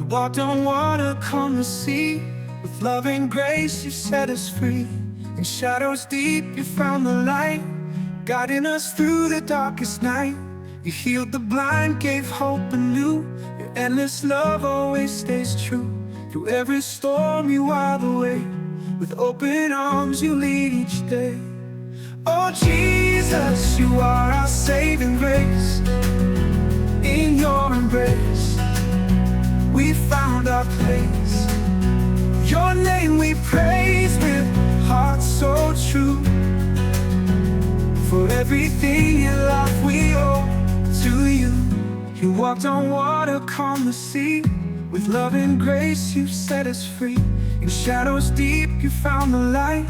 walked on water, calm the sea. With love and grace you set us free. In shadows deep you found the light, guiding us through the darkest night. You healed the blind, gave hope anew. Your endless love always stays true. Through every storm you are the way. With open arms you lead each day. Oh Jesus, you are our saving grace. In your embrace we found our place. Your name we praise with hearts so true. For everything in life we owe to you. You walked on water, calm the sea. With love and grace you set us free. In shadows deep you found the light,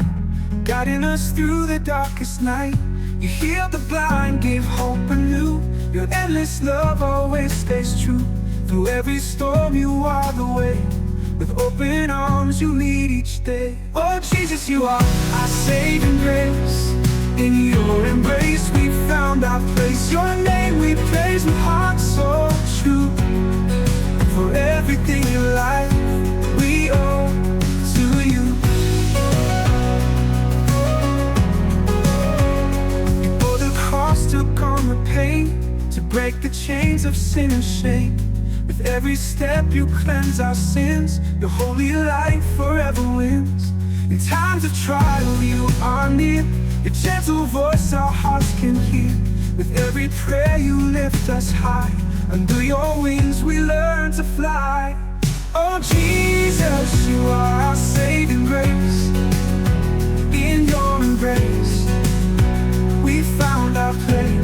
guiding us through the darkest night. You healed the blind, gave hope anew. Your endless love always stays true. Through every storm you are the way. With open arms you lead each day. Oh Jesus, you are our saving grace. In your embrace we found our place. Your name we praise with hearts so true. For everything in life we owe to you. You bore the cross, took on the pain, to break the chains of sin and shame. With every step you cleanse our sins. Your holy light forever wins. In times of trial you are near. Your gentle voice our hearts can hear. With every prayer you lift us high. Under your wings we learn to fly. Oh Jesus, you are our saving grace. In your embrace we found our place.